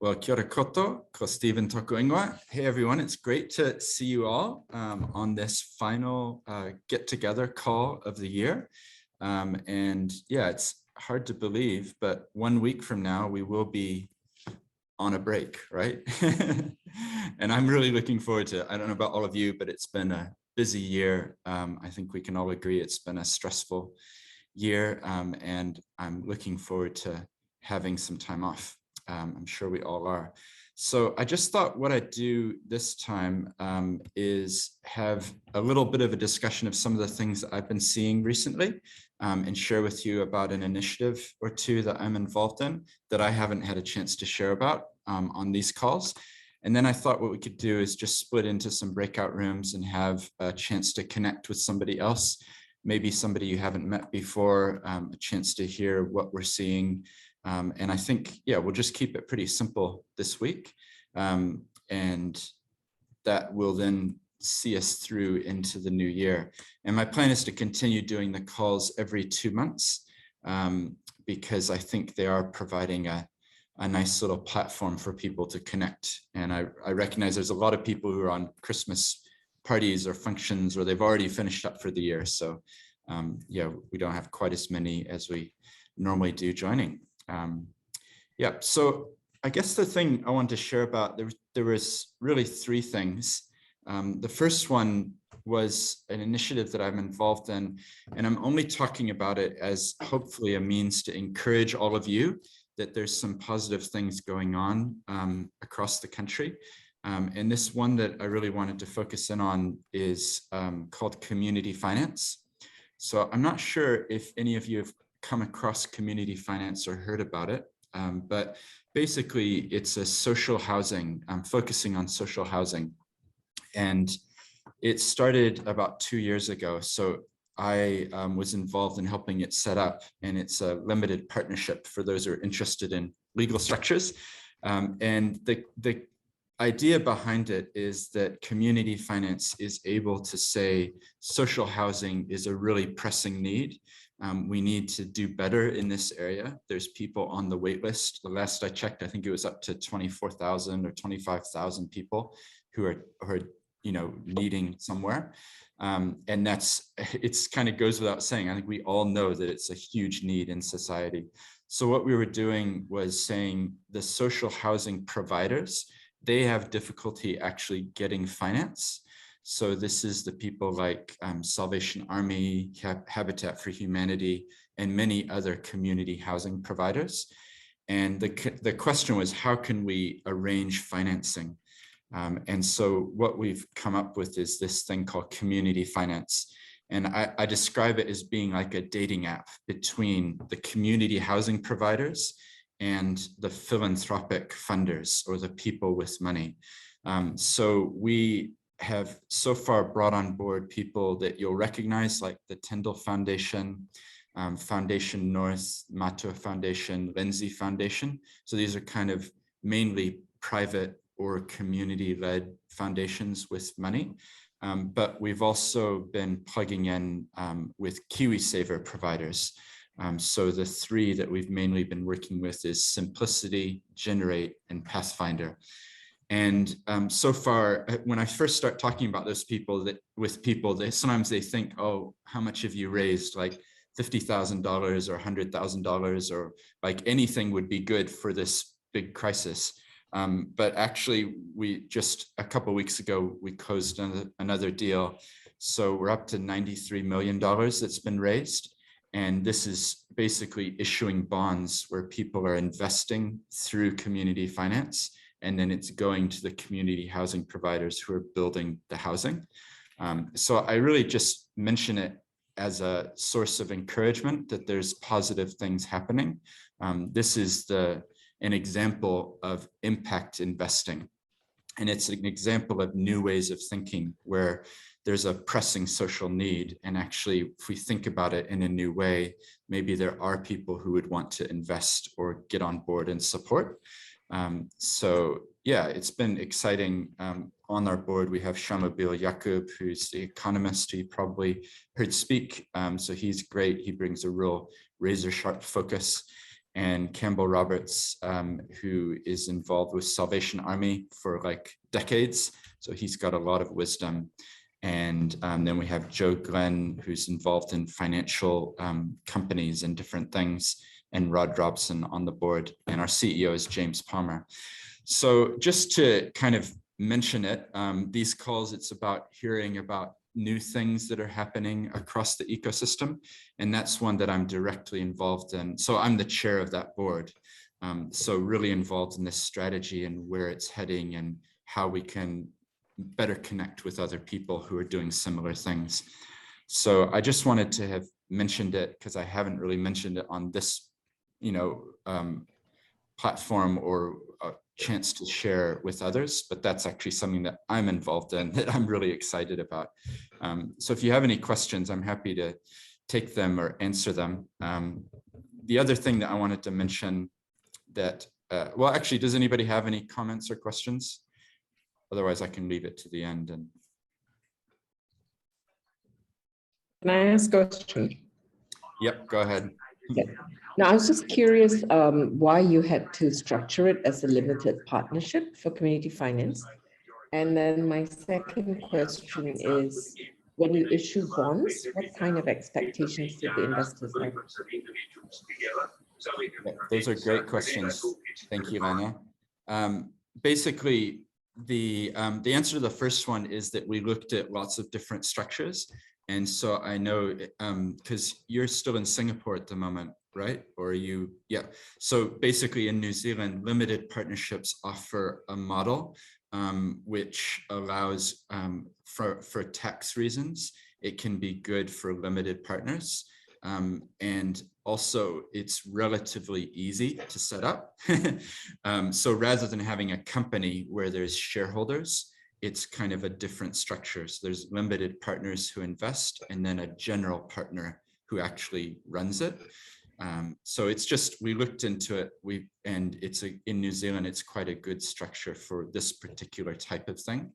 Well, kia ora koto, ko Stephen toku ingoa. Hey everyone, it's great to see you all on this final get-together call of the year. And yeah, it's hard to believe, but 1 week from now, we will be on a break, right? And I'm really looking forward to it. I don't know about all of you, but it's been a busy year. I think we can all agree it's been a stressful year, and I'm looking forward to having some time off. I'm sure we all are. So I just thought what I'd do this time is have a little bit of a discussion of some of the things that I've been seeing recently, and share with you about an initiative or two that I'm involved in that I haven't had a chance to share about on these calls. And then I thought what we could do is just split into some breakout rooms and have a chance to connect with somebody else, maybe somebody you haven't met before, a chance to hear what we're seeing. And I think, yeah, we'll just keep it pretty simple this week. And that will then see us through into the new year. And my plan is to continue doing the calls every 2 months, because I think they are providing a nice little platform for people to connect. And I recognize there's a lot of people who are on Christmas parties or functions, or they've already finished up for the year. So yeah, we don't have quite as many as we normally do joining. Yeah, so I guess the thing I wanted to share about, there was really 3 things. The first one was an initiative that I'm involved in, and I'm only talking about it as hopefully a means to encourage all of you that there's some positive things going on across the country. And this one that I really wanted to focus in on is called community finance. So I'm not sure if any of you have come across community finance or heard about it, but basically it's a social housing, focusing on social housing. And it started about 2 years ago. So I was involved in helping it set up, and it's a limited partnership for those who are interested in legal structures. And the idea behind it is that community finance is able to say social housing is a really pressing need. We need to do better in this area. There's people on the wait list. The last I checked, I think it was up to 24,000 or 25,000 people who are needing somewhere. And it's kind of goes without saying. I think we all know that it's a huge need in society. So what we were doing was saying the social housing providers, they have difficulty actually getting finance. So this is the people like Salvation Army, Habitat for Humanity, and many other community housing providers. And the question was, how can we arrange financing? And so what we've come up with is this thing called community finance. And I describe it as being like a dating app between the community housing providers and the philanthropic funders, or the people with money. So we have so far brought on board people that you'll recognize, like the Tyndall Foundation, Foundation North, Matua Foundation, Lindsay Foundation. So these are kind of mainly private or community-led foundations with money. But we've also been plugging in with KiwiSaver providers. So the 3 that we've mainly been working with is Simplicity, Generate, and Pathfinder. And so far, when I first start talking about those people, sometimes they think, oh, how much have you raised? Like $50,000 or $100,000, or like anything would be good for this big crisis. But actually, we just a couple of weeks ago, we closed another deal. So we're up to $93 million that's been raised. And this is basically issuing bonds where people are investing through community finance, and then it's going to the community housing providers who are building the housing. So I really just mention it as a source of encouragement that there's positive things happening. This is an example of impact investing. And it's an example of new ways of thinking where there's a pressing social need. And actually, if we think about it in a new way, maybe there are people who would want to invest or get on board and support. So yeah, it's been exciting. On our board, we have Shamabil Yakub, who's the economist who you probably heard speak. So he's great. He brings a real razor sharp focus. and Campbell Roberts, who is involved with Salvation Army for like decades. So he's got a lot of wisdom. And then we have Joe Glenn, who's involved in financial companies and different things, and Rod Robson on the board. And our CEO is James Palmer. So just to kind of mention it, these calls, it's about hearing about new things that are happening across the ecosystem. And that's one that I'm directly involved in. So I'm the chair of that board. So really involved in this strategy and where it's heading and how we can better connect with other people who are doing similar things. So I just wanted to have mentioned it because I haven't really mentioned it on this, platform or a chance to share with others, but that's actually something that I'm involved in that I'm really excited about. So if you have any questions, I'm happy to take them or answer them. The other thing that I wanted to mention that, well, actually, does anybody have any comments or questions? Otherwise, I can leave it to the end. And can I ask a question? Yep, go ahead. Yeah. Now, I was just curious why you had to structure it as a limited partnership for community finance. And then my second question is, when you issue bonds, what kind of expectations do the investors have? Yeah, those are great questions. Thank you, Lana. Basically, the answer to the first one is that we looked at lots of different structures. And so I know, because you're still in Singapore at the moment, right? Or you, yeah. So basically in New Zealand, limited partnerships offer a model which allows for tax reasons, it can be good for limited partners. And also it's relatively easy to set up. So rather than having a company where there's shareholders, it's kind of a different structure. So there's limited partners who invest and then a general partner who actually runs it. So it's just, we looked into it, and it's in New Zealand, it's quite a good structure for this particular type of thing.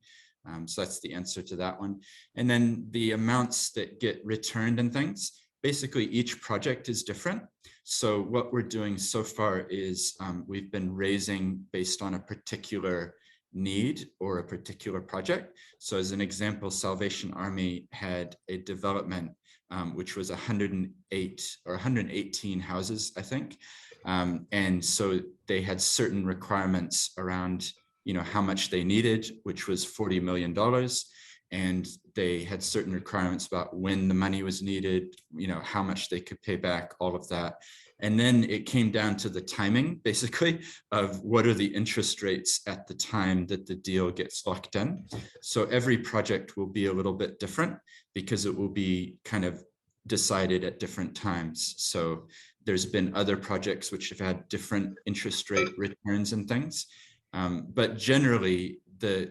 So that's the answer to that one. And then the amounts that get returned and things, basically each project is different. So what we're doing so far is we've been raising based on a particular need or a particular project. So as an example, Salvation Army had a development which was 108 or 118 houses, I think. And so they had certain requirements around, how much they needed, which was $40 million. And they had certain requirements about when the money was needed, how much they could pay back, all of that. And then it came down to the timing, basically, of what are the interest rates at the time that the deal gets locked in. So every project will be a little bit different because it will be kind of decided at different times. So there's been other projects which have had different interest rate returns and things. But generally, the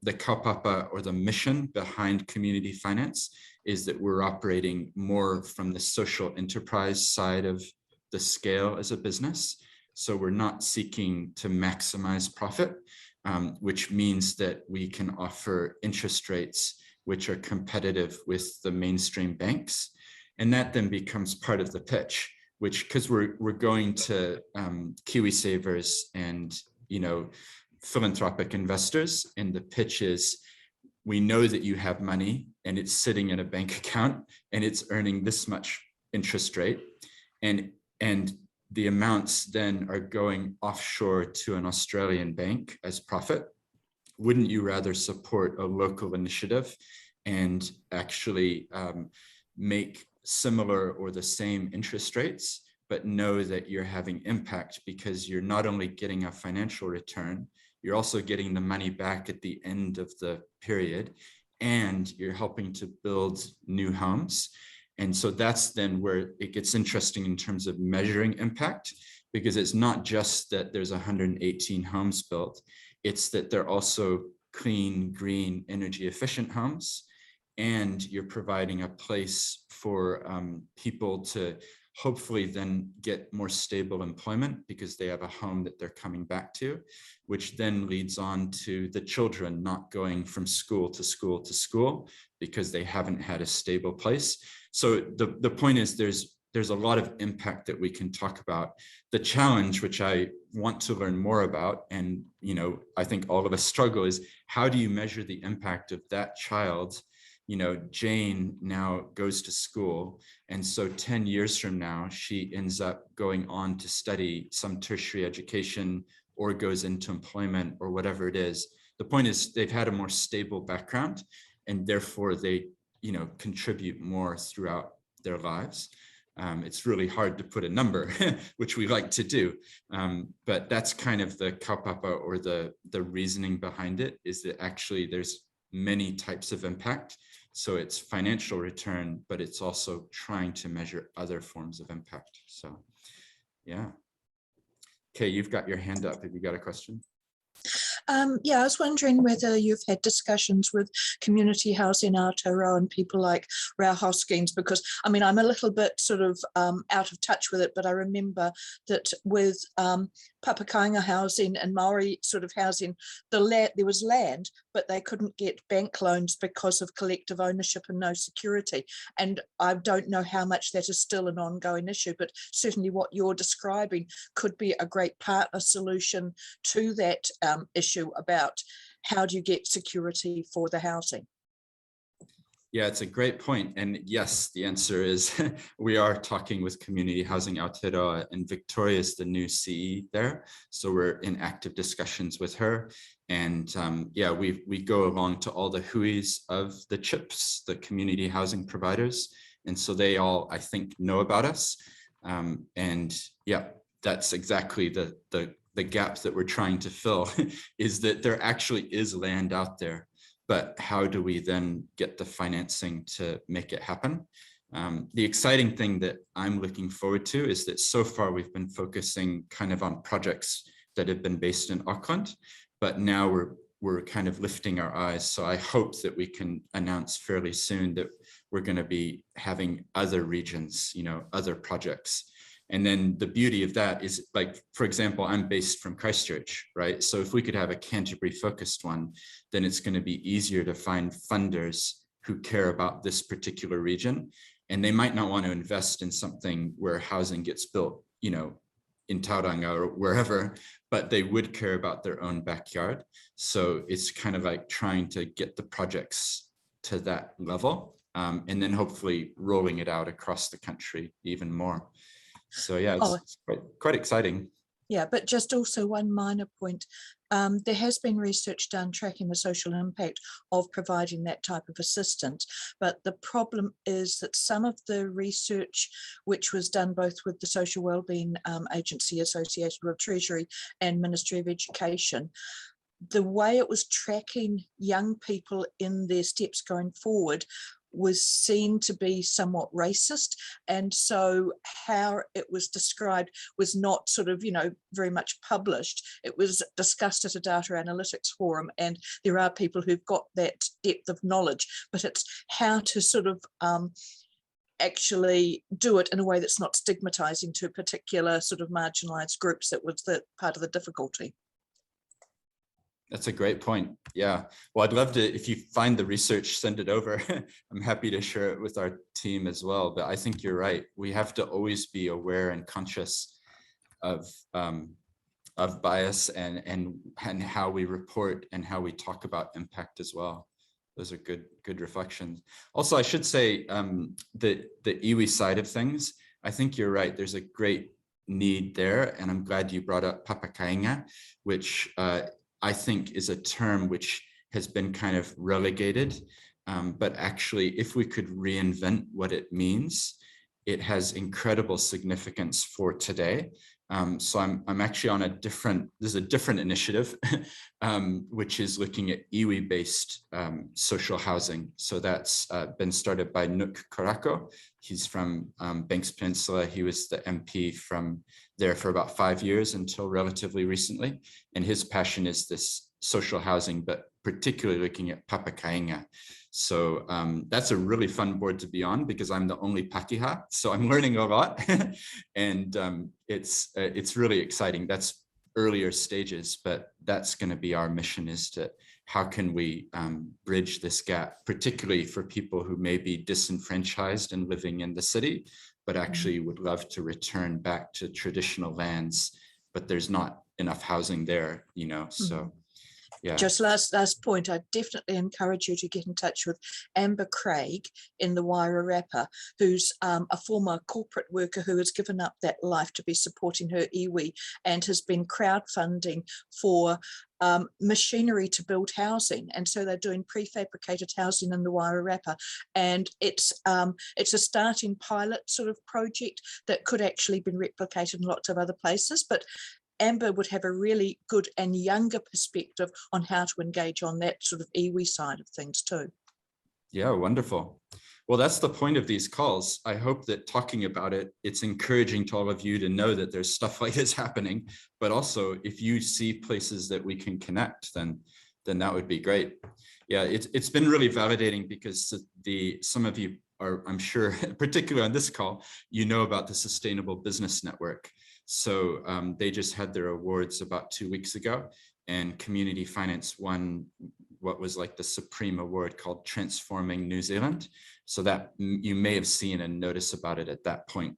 kaupapa or the mission behind community finance is that we're operating more from the social enterprise side of the scale as a business. So we're not seeking to maximize profit, which means that we can offer interest rates which are competitive with the mainstream banks. And that then becomes part of the pitch, which, because we're going to KiwiSavers and, philanthropic investors, and the pitch is, we know that you have money and it's sitting in a bank account and it's earning this much interest rate. And the amounts then are going offshore to an Australian bank as profit. Wouldn't you rather support a local initiative and actually make similar or the same interest rates, but know that you're having impact because you're not only getting a financial return, you're also getting the money back at the end of the period, and you're helping to build new homes. And so that's then where it gets interesting in terms of measuring impact, because it's not just that there's 118 homes built, it's that they're also clean, green, energy efficient homes. And you're providing a place for people to hopefully then get more stable employment because they have a home that they're coming back to, which then leads on to the children not going from school to school to school because they haven't had a stable place. So the point is, there's there's a lot of impact that we can talk about. The challenge, which I want to learn more about, and I think all of us struggle, is how do you measure the impact of that child? Jane now goes to school, and so 10 years from now, she ends up going on to study some tertiary education or goes into employment or whatever it is. The point is they've had a more stable background, and therefore they, contribute more throughout their lives. It's really hard to put a number, which we like to do. But that's kind of the kaupapa, or the reasoning behind it, is that actually there's many types of impact. So it's financial return, but it's also trying to measure other forms of impact. So, yeah. Okay, you've got your hand up. Have you got a question? Yeah, I was wondering whether you've had discussions with community housing Aotearoa and people like Rao House Schemes, because I'm a little bit sort of out of touch with it, but I remember that with Papakainga housing and Maori sort of housing, there was land, but they couldn't get bank loans because of collective ownership and no security. And I don't know how much that is still an ongoing issue, but certainly what you're describing could be a great partner solution to that issue about how do you get security for the housing. Yeah, it's a great point. And yes, the answer is we are talking with Community Housing Aotearoa, and Victoria is the new CE there. So we're in active discussions with her. And yeah, we go along to all the huis of the CHIPs, the community housing providers. And so they all, I think, know about us. And yeah, that's exactly the gap that we're trying to fill, is that there actually is land out there. But how do we then get the financing to make it happen? The exciting thing that I'm looking forward to is that so far we've been focusing kind of on projects that have been based in Auckland, but now we're kind of lifting our eyes. So I hope that we can announce fairly soon that we're going to be having other regions, other projects. And then the beauty of that is, like, for example, I'm based from Christchurch, right? So if we could have a Canterbury focused one, then it's going to be easier to find funders who care about this particular region. And they might not want to invest in something where housing gets built, in Tauranga or wherever, but they would care about their own backyard. So it's kind of like trying to get the projects to that level, and then hopefully rolling it out across the country even more. So yeah, it's quite exciting. Yeah, but just also one minor point. There has been research done tracking the social impact of providing that type of assistance. But the problem is that some of the research, which was done both with the Social Wellbeing Agency associated with Treasury and Ministry of Education, the way it was tracking young people in their steps going forward was seen to be somewhat racist. And so how it was described was not sort of, very much published. It was discussed at a data analytics forum, and there are people who've got that depth of knowledge, but it's how to sort of actually do it in a way that's not stigmatizing to particular sort of marginalized groups. That was the part of the difficulty. That's a great point. Yeah. Well, I'd love to, if you find the research, send it over. I'm happy to share it with our team as well. But I think you're right. We have to always be aware and conscious of bias and how we report and how we talk about impact as well. Those are good reflections. Also, I should say the iwi side of things, I think you're right. There's a great need there. And I'm glad you brought up papakainga, which I think is a term which has been kind of relegated, but actually, if we could reinvent what it means, it has incredible significance for today. So I'm actually on there's a different initiative, which is looking at iwi-based social housing. So that's been started by Nook Karako. He's from Banks Peninsula. He was the MP from there for about 5 years until relatively recently. And his passion is this social housing, but particularly looking at papakainga. So that's a really fun board to be on because I'm the only Pakeha. So I'm learning a lot and it's really exciting. That's earlier stages, but that's going to be our mission, is to how can we bridge this gap, particularly for people who may be disenfranchised and living in the city, but actually would love to return back to traditional lands, but there's not enough housing there, you know, so yeah. Just last point, I definitely encourage you to get in touch with Amber Craig in the Wairarapa, who's a former corporate worker who has given up that life to be supporting her iwi and has been crowdfunding for machinery to build housing. And so they're doing prefabricated housing in the Wairarapa. And it's a starting pilot sort of project that could actually be replicated in lots of other places. But Amber would have a really good and younger perspective on how to engage on that sort of iwi side of things too. Yeah, wonderful. Well, that's the point of these calls. I hope that talking about it, it's encouraging to all of you to know that there's stuff like this happening, but also if you see places that we can connect, then that would be great. Yeah, it's been really validating because some of you are, I'm sure, particularly on this call, you know about the Sustainable Business Network. So they just had their awards about 2 weeks ago, and Community Finance won what was like the supreme award called Transforming New Zealand. So that you may have seen and noticed about it at that point,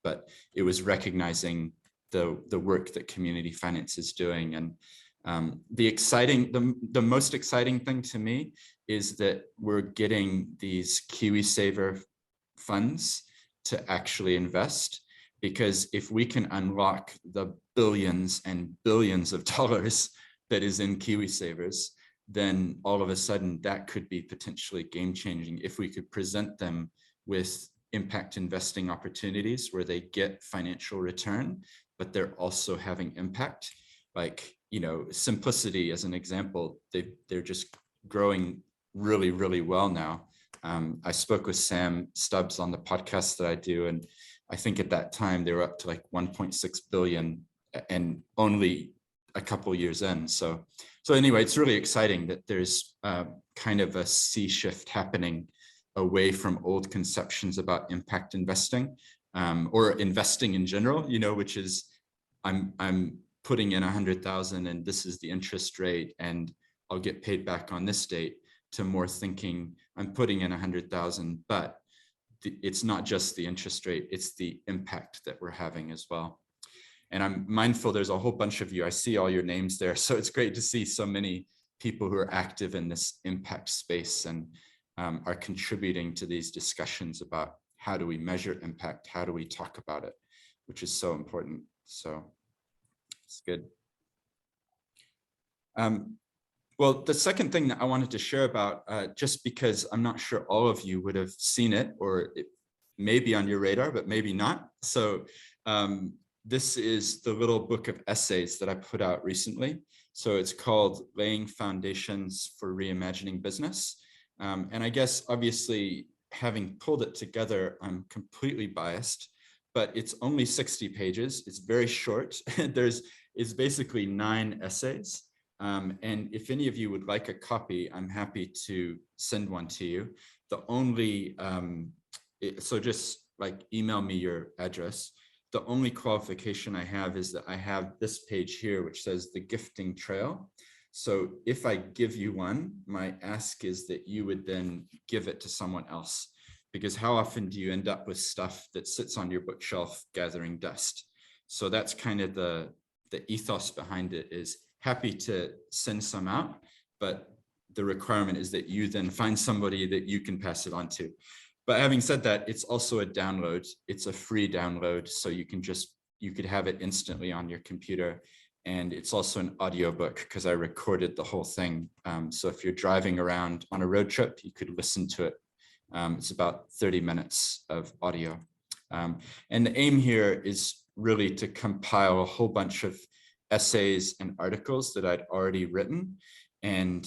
but it was recognizing the work that Community Finance is doing. And the most exciting thing to me is that we're getting these KiwiSaver funds to actually invest. Because if we can unlock the billions and billions of dollars that is in KiwiSavers, then all of a sudden that could be potentially game changing if we could present them with impact investing opportunities where they get financial return, but they're also having impact. Like, you know, Simplicity as an example, they're just growing really, really well now. I spoke with Sam Stubbs on the podcast that I do, and I think at that time they were up to like 1.6 billion and only a couple years in. So anyway, it's really exciting that there's kind of a sea shift happening away from old conceptions about impact investing or investing in general, you know, which is I'm putting in 100,000 and this is the interest rate and I'll get paid back on this date, to more thinking I'm putting in 100,000, but it's not just the interest rate, it's the impact that we're having as well. And I'm mindful there's a whole bunch of you, I see all your names there. So it's great to see so many people who are active in this impact space and are contributing to these discussions about how do we measure impact, how do we talk about it, which is so important. So it's good. Well, the second thing that I wanted to share about, just because I'm not sure all of you would have seen it, or it may be on your radar, but maybe not. So this is the little book of essays that I put out recently. So it's called Laying Foundations for Reimagining Business. And I guess, obviously, having pulled it together, I'm completely biased, but it's only 60 pages. It's very short. It's basically 9 essays. And if any of you would like a copy, I'm happy to send one to you. The only, so just like email me your address. The only qualification I have is that I have this page here, which says the gifting trail. So if I give you one, my ask is that you would then give it to someone else, because how often do you end up with stuff that sits on your bookshelf gathering dust? So that's kind of the ethos behind it, is happy to send some out, but the requirement is that you then find somebody that you can pass it on to. But having said that, it's also a download. It's a free download, so you could have it instantly on your computer. And it's also an audiobook because I recorded the whole thing. So if you're driving around on a road trip, you could listen to it. It's about 30 minutes of audio. And the aim here is really to compile a whole bunch of essays and articles that I'd already written and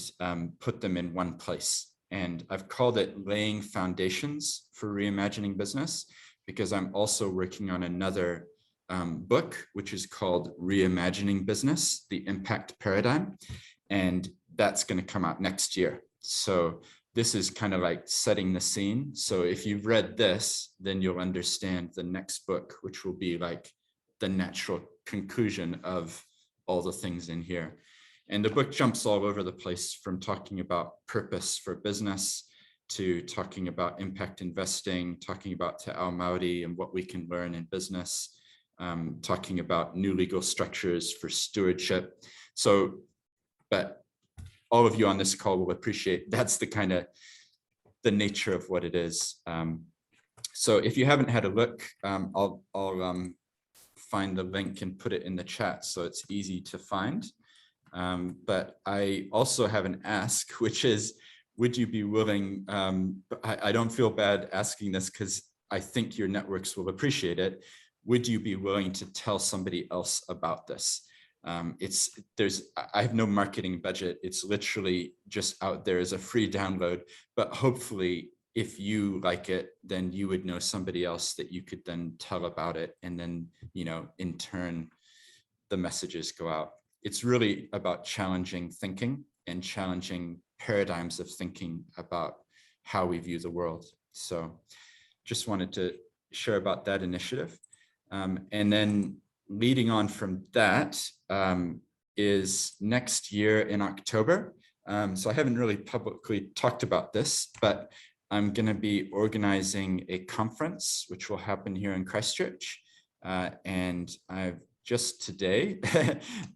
put them in one place. And I've called it Laying Foundations for Reimagining Business, because I'm also working on another book, which is called Reimagining Business, the Impact Paradigm. And that's going to come out next year. So this is kind of like setting the scene. So if you've read this, then you'll understand the next book, which will be like the natural conclusion of all the things in here. And the book jumps all over the place, from talking about purpose for business to talking about impact investing, talking about Te Ao Māori and what we can learn in business, talking about new legal structures for stewardship. So, but all of you on this call will appreciate that's the nature of what it is. So if you haven't had a look, I'll find the link and put it in the chat so it's easy to find. But I also have an ask, which is, would you be willing, I don't feel bad asking this because I think your networks will appreciate it. Would you be willing to tell somebody else about this? I have no marketing budget. It's literally just out there as a free download, but hopefully if you like it, then you would know somebody else that you could then tell about it. And then, you know, in turn, the messages go out. It's really about challenging thinking and challenging paradigms of thinking about how we view the world. So just wanted to share about that initiative. And then leading on from that is next year in October. So I haven't really publicly talked about this, but I'm going to be organizing a conference, which will happen here in Christchurch. And I've just today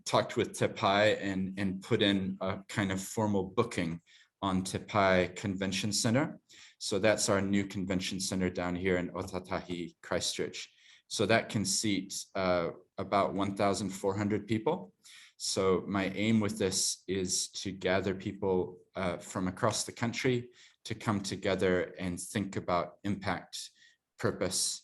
talked with Te Pai and put in a kind of formal booking on Te Pai Convention Center. So that's our new convention center down here in Otatahi, Christchurch. So that can seat about 1,400 people. So my aim with this is to gather people from across the country to come together and think about impact, purpose,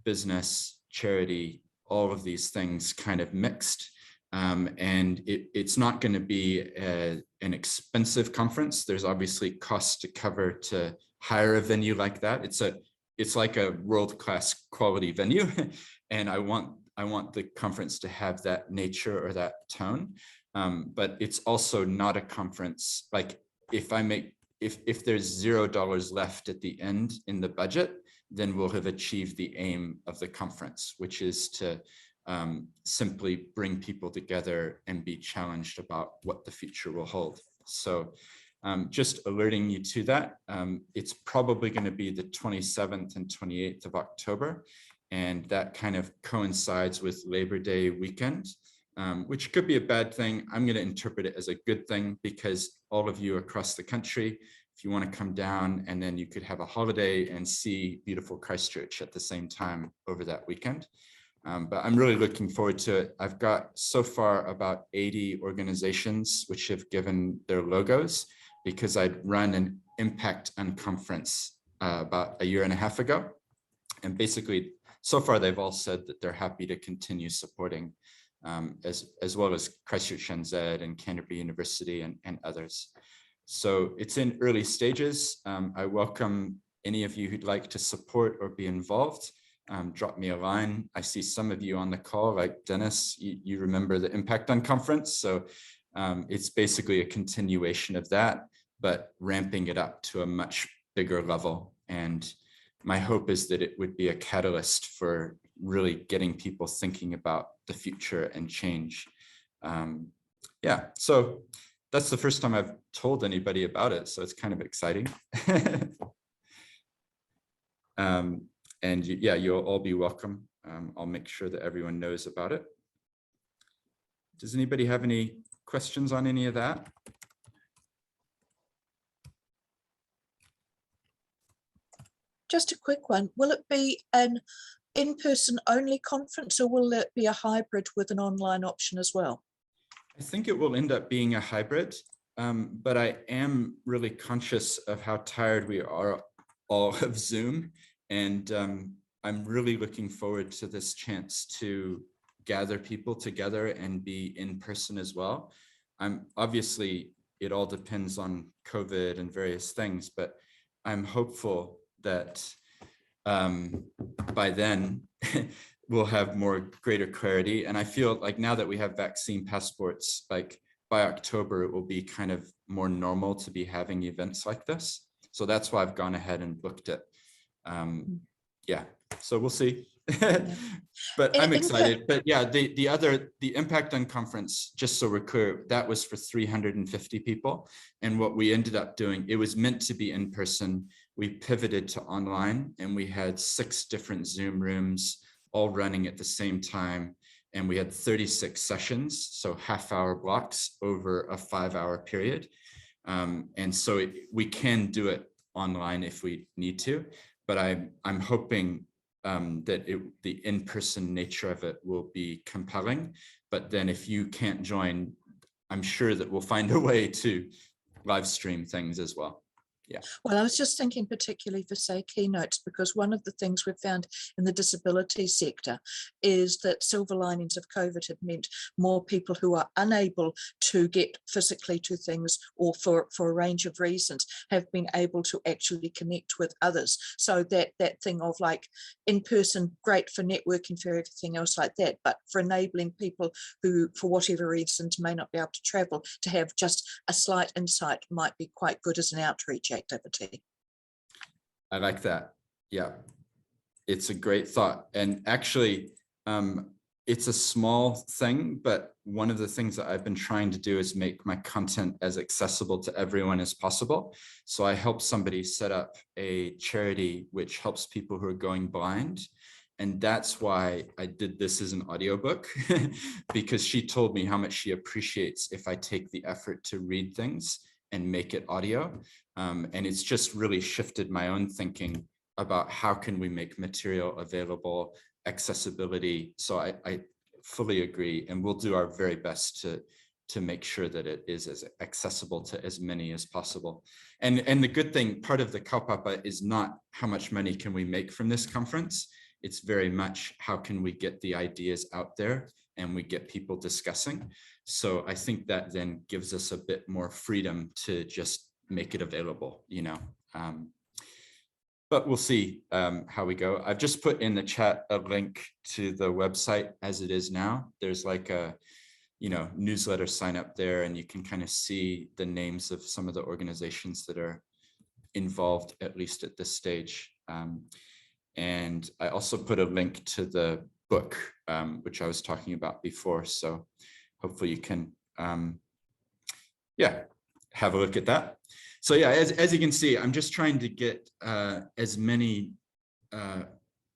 business, charity, all of these things kind of mixed. And it's not going to be an expensive conference. There's obviously costs to cover to hire a venue like that. It's like a world-class quality venue. And I want the conference to have that nature or that tone. But it's also not a conference. Like if there's $0 left at the end in the budget, then we'll have achieved the aim of the conference, which is to simply bring people together and be challenged about what the future will hold. So just alerting you to that. It's probably going to be the 27th and 28th of October. And that kind of coincides with Labor Day weekend, which could be a bad thing. I'm going to interpret it as a good thing because all of you across the country, if you want to come down and then you could have a holiday and see beautiful Christchurch at the same time over that weekend. But I'm really looking forward to it. I've got so far about 80 organizations which have given their logos because I'd run an impact unconference about a year and a half ago. And basically, so far, they've all said that they're happy to continue supporting as well as Christchurch NZ and Canterbury University and others. So it's in early stages. I welcome any of you who'd like to support or be involved. Drop me a line. I see some of you on the call, like Dennis, you remember the Impact Unconference. So it's basically a continuation of that, but ramping it up to a much bigger level. And my hope is that it would be a catalyst for really getting people thinking about the future and change. Yeah, so that's the first time I've told anybody about it, so it's kind of exciting. And yeah, you'll all be welcome. I'll make sure that everyone knows about it. Does anybody have any questions on any of that? Just a quick one. Will it be an in-person only conference or will it be a hybrid with an online option as well? I think it will end up being a hybrid, but I am really conscious of how tired we are all of Zoom. And I'm really looking forward to this chance to gather people together and be in person as well. Obviously, it all depends on COVID and various things, but I'm hopeful that by then we'll have greater clarity. And I feel like now that we have vaccine passports, like by October, it will be kind of more normal to be having events like this. So that's why I've gone ahead and booked it. Yeah, so we'll see. But I'm In excited. But yeah, the Impact on conference, just so we're clear, that was for 350 people. And what we ended up doing, it was meant to be in person. We pivoted to online, and we had 6 different Zoom rooms all running at the same time. And we had 36 sessions, so half-hour blocks over a 5-hour period. And so we can do it online if we need to, but I'm hoping that the in-person nature of it will be compelling. But then if you can't join, I'm sure that we'll find a way to live stream things as well. Yeah. Well, I was just thinking particularly for, say, keynotes, because one of the things we've found in the disability sector is that silver linings of COVID have meant more people who are unable to get physically to things, or for a range of reasons, have been able to actually connect with others. So that thing of like in person, great for networking, for everything else like that, but for enabling people who, for whatever reasons, may not be able to travel, to have just a slight insight might be quite good as an outreach activity. I like that. Yeah, it's a great thought. And actually, it's a small thing, but one of the things that I've been trying to do is make my content as accessible to everyone as possible. So I helped somebody set up a charity which helps people who are going blind. And that's why I did this as an audiobook, because she told me how much she appreciates if I take the effort to read things and make it audio. And it's just really shifted my own thinking about how can we make material available, accessibility. So I fully agree, and we'll do our very best to make sure that it is as accessible to as many as possible. And the good thing, part of the kaupapa is not how much money can we make from this conference. It's very much how can we get the ideas out there and we get people discussing. So I think that then gives us a bit more freedom to just make it available, you know. But we'll see how we go. I've just put in the chat a link to the website as it is now. There's like a, you know, newsletter sign up there, and you can kind of see the names of some of the organizations that are involved, at least at this stage. And I also put a link to the book, which I was talking about before. So hopefully you can, yeah, have a look at that. So yeah, as you can see, I'm just trying to get as many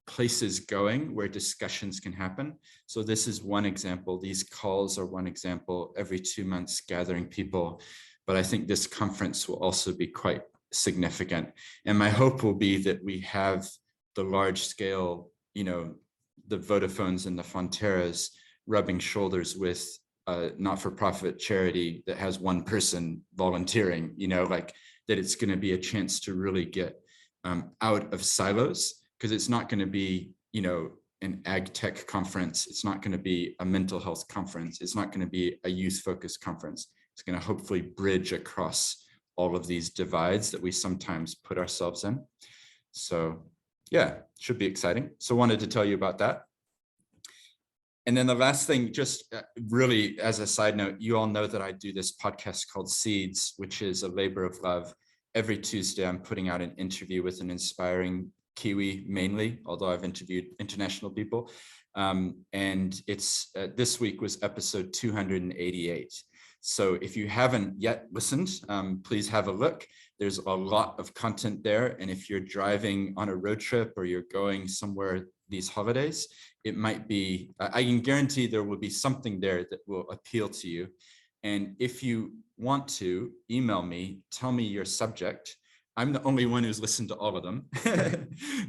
places going where discussions can happen. So this is one example. These calls are one example, every 2 months gathering people. But I think this conference will also be quite significant. And my hope will be that we have the large scale, you know, the Vodafones and the Fonterras rubbing shoulders with a not-for-profit charity that has one person volunteering, you know, like that it's going to be a chance to really get out of silos, because it's not going to be, you know, an ag tech conference. It's not going to be a mental health conference. It's not going to be a youth focused conference. It's going to hopefully bridge across all of these divides that we sometimes put ourselves in. So yeah, should be exciting. So wanted to tell you about that. And then the last thing, just really as a side note, you all know that I do this podcast called Seeds, which is a labor of love. Every Tuesday, I'm putting out an interview with an inspiring Kiwi mainly, although I've interviewed international people. And it's this week was episode 288. So if you haven't yet listened, please have a look. There's a lot of content there. And if you're driving on a road trip or you're going somewhere these holidays, it might be, I can guarantee there will be something there that will appeal to you. And if you want to email me, tell me your subject. I'm the only one who's listened to all of them.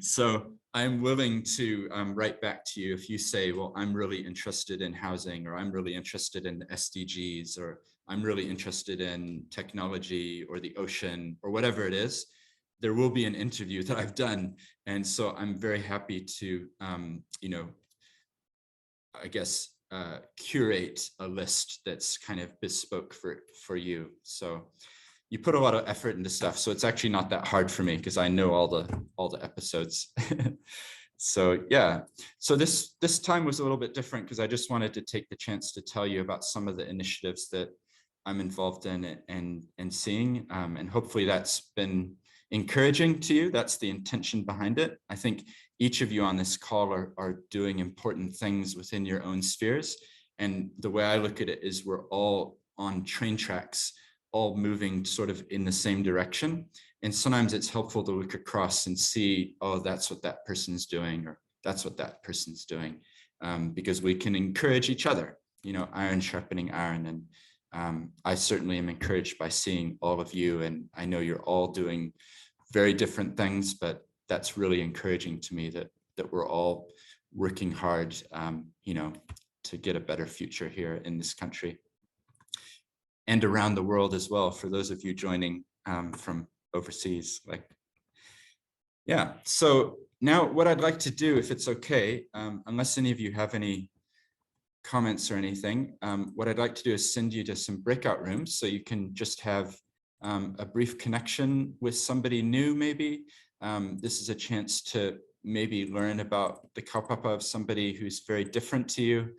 So I'm willing to write back to you if you say, well, I'm really interested in housing, or I'm really interested in the SDGs, or I'm really interested in technology or the ocean or whatever it is. There will be an interview that I've done. And so I'm very happy to, you know, I guess, curate a list that's kind of bespoke for you. So you put a lot of effort into stuff. So it's actually not that hard for me because I know all the episodes. So yeah, so this time was a little bit different because I just wanted to take the chance to tell you about some of the initiatives that I'm involved in and seeing, and hopefully that's been encouraging to you. That's the intention behind it. I think each of you on this call are doing important things within your own spheres. And the way I look at it is we're all on train tracks, all moving sort of in the same direction. And sometimes it's helpful to look across and see, oh, that's what that person's doing, or that's what that person's doing, because we can encourage each other, iron sharpening iron. And I certainly am encouraged by seeing all of you. And I know you're all doing very different things, but that's really encouraging to me that we're all working hard, to get a better future here in this country and around the world as well, for those of you joining from overseas. So now what I'd like to do, if it's okay, unless any of you have any comments or anything, what I'd like to do is send you to some breakout rooms so you can just have a brief connection with somebody new, maybe. This is a chance to maybe learn about the kaupapa of somebody who's very different to you.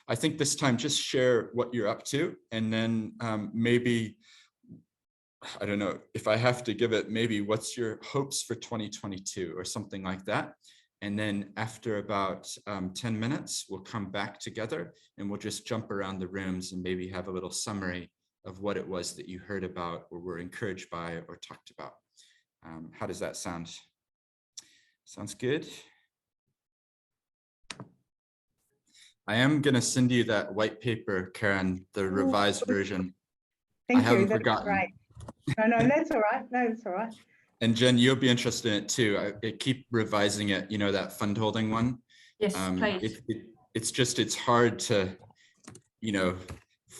I think this time just share what you're up to, and then maybe, I don't know, if I have to give it, maybe what's your hopes for 2022 or something like that. And then after about 10 minutes, we'll come back together and we'll just jump around the rooms and maybe have a little summary of what it was that you heard about or were encouraged by or talked about. How does that sound? Sounds good? I am going to send you that white paper, Karen, the revised version. Thank I haven't you. That's forgotten. great. No, that's all right. No, that's all right. And Jen, you'll be interested in it too. I keep revising it, that fund holding one. Yes, please. It's hard to,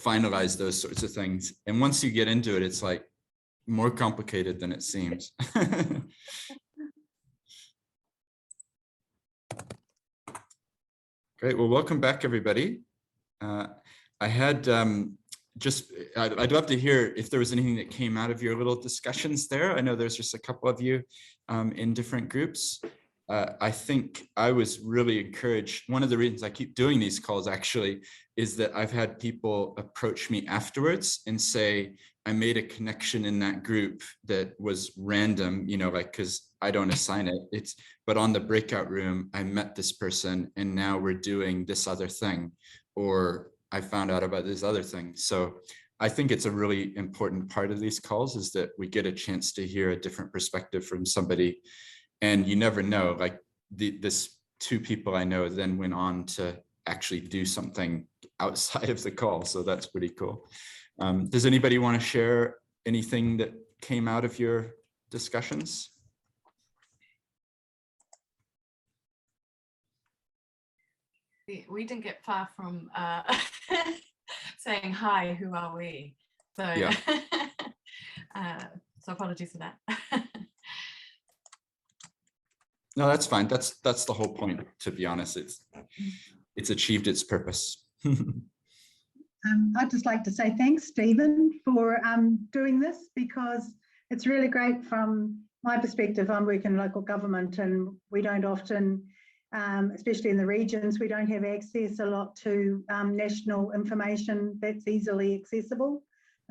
finalize those sorts of things. And once you get into it, it's like more complicated than it seems. Great. Well, welcome back, everybody. I had I'd love to hear if there was anything that came out of your little discussions there. I know there's just a couple of you in different groups. I think I was really encouraged. One of the reasons I keep doing these calls actually is that I've had people approach me afterwards and say, I made a connection in that group that was random, because I don't assign it. But on the breakout room, I met this person and now we're doing this other thing, or I found out about this other thing. So I think it's a really important part of these calls is that we get a chance to hear a different perspective from somebody. And you never know, this two people I know then went on to actually do something outside of the call. So that's pretty cool. Does anybody want to share anything that came out of your discussions? We didn't get far from saying hi, who are we? So, yeah. So apologies for that. No, that's fine. That's the whole point, to be honest. It's achieved its purpose. I'd just like to say thanks, Stephen, for doing this, because it's really great from my perspective. I'm working in local government and we don't often, especially in the regions, we don't have access a lot to national information that's easily accessible.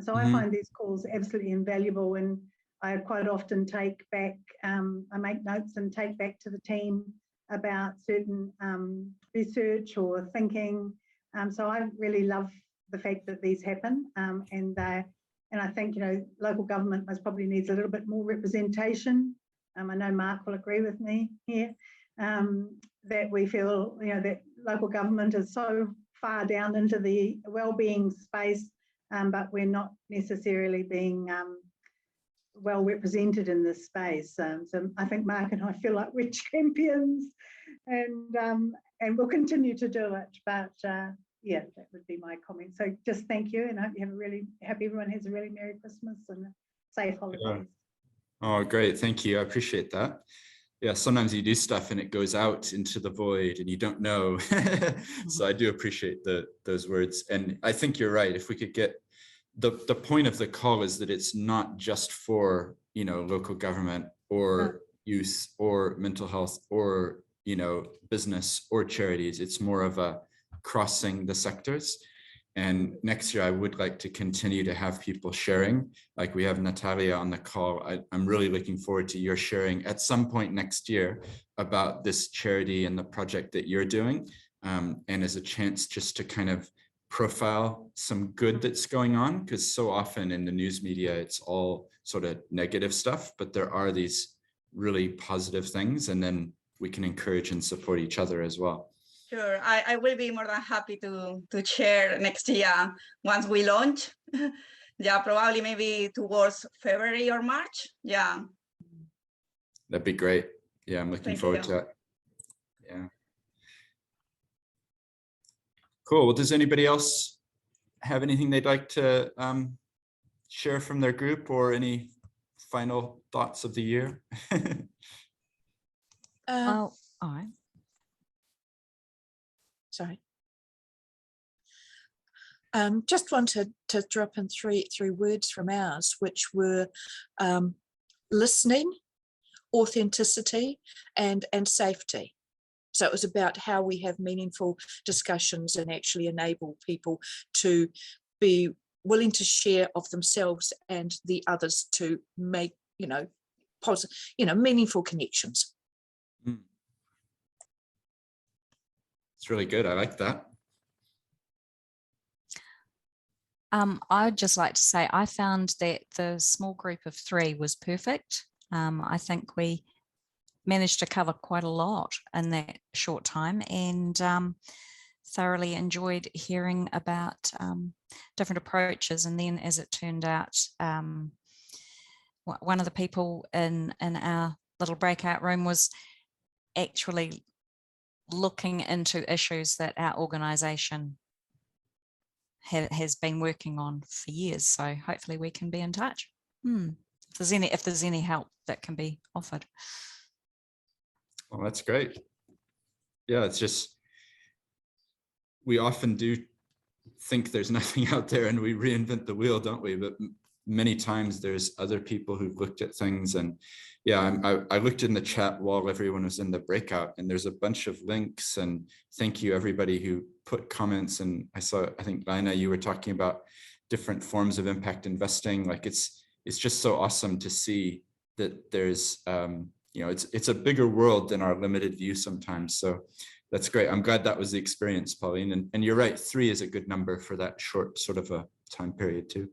So I find these calls absolutely invaluable, and I quite often take back, I make notes and take back to the team about certain research or thinking. So I really love the fact that these happen, and I think local government most probably needs a little bit more representation. I know Mark will agree with me here, that we feel that local government is so far down into the well-being space, but we're not necessarily being well represented in this space. So I think Mark and I feel like we're champions, and we'll continue to do it. But yeah, that would be my comment. So just thank you, and I hope you have everyone has a really Merry Christmas and a safe holidays. Yeah. Oh, great. Thank you. I appreciate that. Yeah, sometimes you do stuff and it goes out into the void and you don't know. So I do appreciate those words. And I think you're right. If we could get the point of the call is that it's not just for, local government or youth or mental health or, business or charities. It's more of a crossing the sectors. And next year, I would like to continue to have people sharing. Like we have Natalia on the call. I'm really looking forward to your sharing at some point next year about this charity and the project that you're doing. And as a chance just to kind of profile some good that's going on, because so often in the news media, it's all sort of negative stuff, but there are these really positive things, and then we can encourage and support each other as well. Sure, I will be more than happy to share next year once we launch. Yeah, probably maybe towards February or March. Yeah. That'd be great. Yeah, I'm looking forward to it. Yeah. Cool. Well, does anybody else have anything they'd like to share from their group, or any final thoughts of the year? All right. Sorry. Just wanted to drop in three words from ours, which were listening, authenticity, and safety. So it was about how we have meaningful discussions and actually enable people to be willing to share of themselves and the others to make, positive, meaningful connections. It's really good. I like that. I'd just like to say I found that the small group of 3 was perfect. I think we managed to cover quite a lot in that short time, and thoroughly enjoyed hearing about different approaches. And then, as it turned out, one of the people in our little breakout room was actually looking into issues that our organisation has been working on for years. So hopefully we can be in touch. If there's any help that can be offered. Well, that's great. Yeah, it's just, we often do think there's nothing out there and we reinvent the wheel, don't we? But many times there's other people who've looked at things. And yeah, I looked in the chat while everyone was in the breakout, and there's a bunch of links, and thank you everybody who put comments. And I think Lina, you were talking about different forms of impact investing. Like it's just so awesome to see that there's, it's a bigger world than our limited view sometimes. So that's great. I'm glad that was the experience, Pauline. And you're right, 3 is a good number for that short sort of a time period too.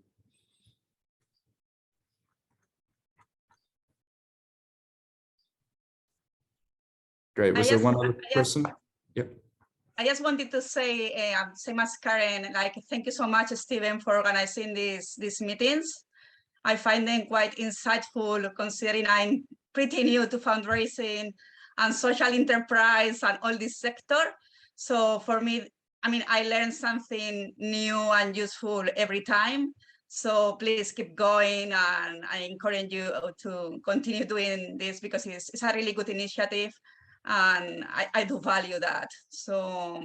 Great. Was there one other person? Yep. I just wanted to say, same as Karen, thank you so much, Stephen, for organizing these meetings. I find them quite insightful, considering I'm pretty new to fundraising and social enterprise and all this sector. So for me, I learn something new and useful every time. So please keep going, and I encourage you to continue doing this, because it's a really good initiative. And I do value that. So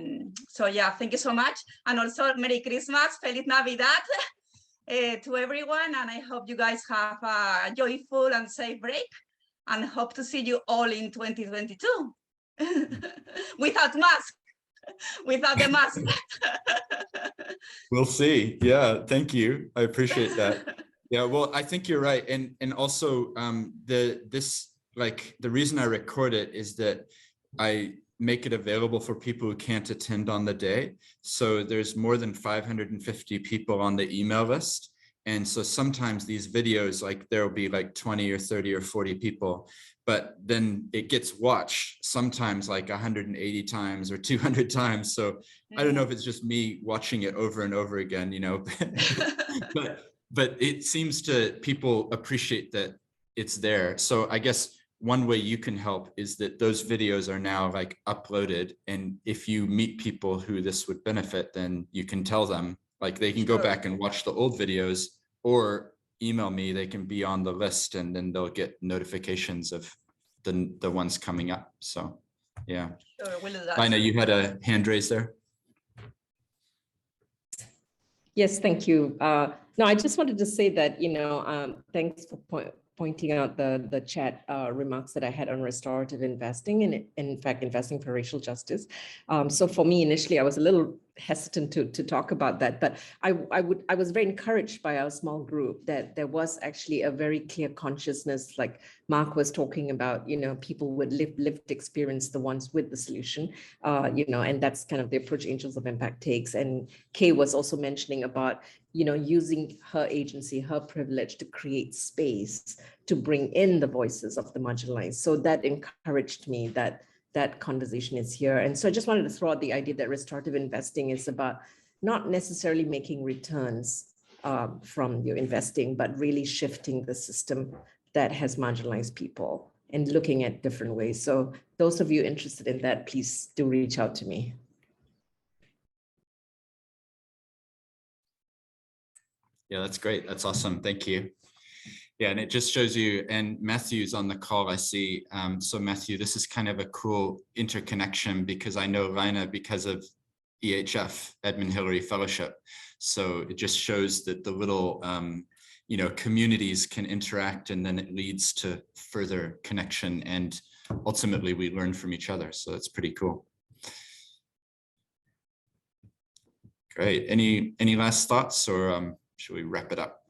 yeah, thank you so much. And also Merry Christmas, Feliz Navidad to everyone. And I hope you guys have a joyful and safe break, and hope to see you all in 2022 without the mask. We'll see. Yeah, thank you. I appreciate that. Yeah, well, I think you're right. And also the reason I record it is that I make it available for people who can't attend on the day. So there's more than 550 people on the email list. And so sometimes these videos, there'll be 20 or 30 or 40 people, but then it gets watched sometimes 180 times or 200 times. So I don't know if it's just me watching it over and over again, but it seems to people appreciate that it's there. So I guess one way you can help is that those videos are now uploaded. And if you meet people who this would benefit, then you can tell them, they can go back and watch the old videos, or email me, they can be on the list, and then they'll get notifications of the ones coming up. So yeah. Sure, we'll do that. Lina, you had a hand raised there. Yes, thank you. No, I just wanted to say that, thanks for pointing out the chat remarks that I had on restorative investing, and in fact, investing for racial justice. So for me, initially, I was a little hesitant to talk about that, but I was very encouraged by our small group that there was actually a very clear consciousness, like Mark was talking about, people with lived experience, the ones with the solution, and that's kind of the approach Angels of Impact takes. And Kay was also mentioning about, using her agency, her privilege to create space to bring in the voices of the marginalized. So that encouraged me that conversation is here. And so I just wanted to throw out the idea that restorative investing is about not necessarily making returns from your investing, but really shifting the system that has marginalized people and looking at different ways. So those of you interested in that, please do reach out to me. Yeah, that's great. That's awesome. Thank you. Yeah, and it just shows you, and Matthew's on the call, I see. So Matthew, this is kind of a cool interconnection because I know Raina because of EHF, Edmund Hillary Fellowship. So it just shows that the little, communities can interact, and then it leads to further connection, and ultimately we learn from each other. So that's pretty cool. Great. Any last thoughts, or should we wrap it up?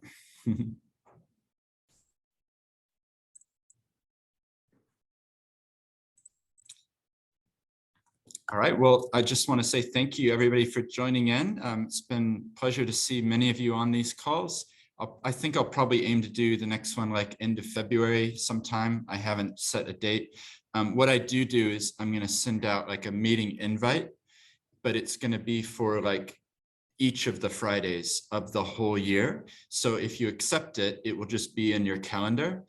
All right, well, I just want to say thank you, everybody, for joining in. It's been a pleasure to see many of you on these calls. I think I'll probably aim to do the next one like end of February sometime. I haven't set a date. What I do is I'm going to send out like a meeting invite, but it's going to be for like each of the Fridays of the whole year. So if you accept it, it will just be in your calendar.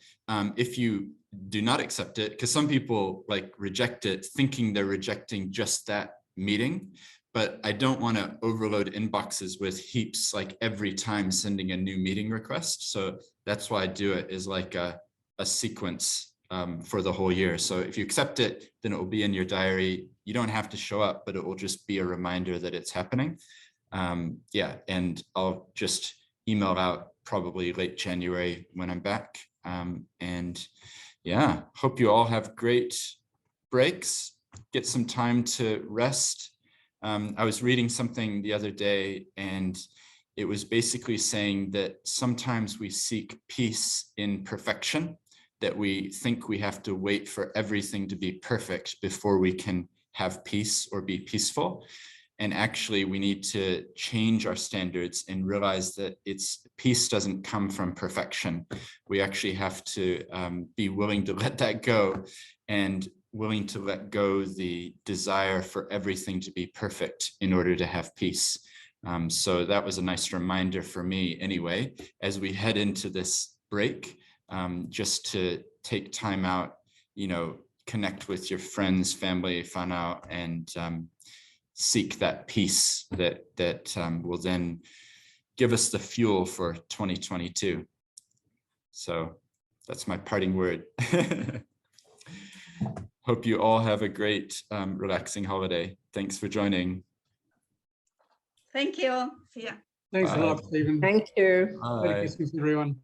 If you do not accept it, because some people like reject it thinking they're rejecting just that meeting, but I don't want to overload inboxes with heaps like every time sending a new meeting request. So that's why I do it is like a sequence for the whole year. So if you accept it, then it will be in your diary. You don't have to show up, but it will just be a reminder that it's happening. Yeah, and I'll just email out probably late January when I'm back. And yeah, hope you all have great breaks, get some time to rest. I was reading something the other day, and it was basically saying that sometimes we seek peace in perfection, that we think we have to wait for everything to be perfect before we can have peace or be peaceful. And actually, we need to change our standards and realize that peace doesn't come from perfection. We actually have to be willing to let that go, and willing to let go the desire for everything to be perfect in order to have peace. So that was a nice reminder for me anyway, as we head into this break, just to take time out, connect with your friends, family, whānau, and seek that peace that will then give us the fuel for 2022. So that's my parting word. Hope you all have a great, relaxing holiday. Thanks for joining. Thank you. See ya. Thanks a lot, Stephen. Thank you. Merry Christmas, everyone.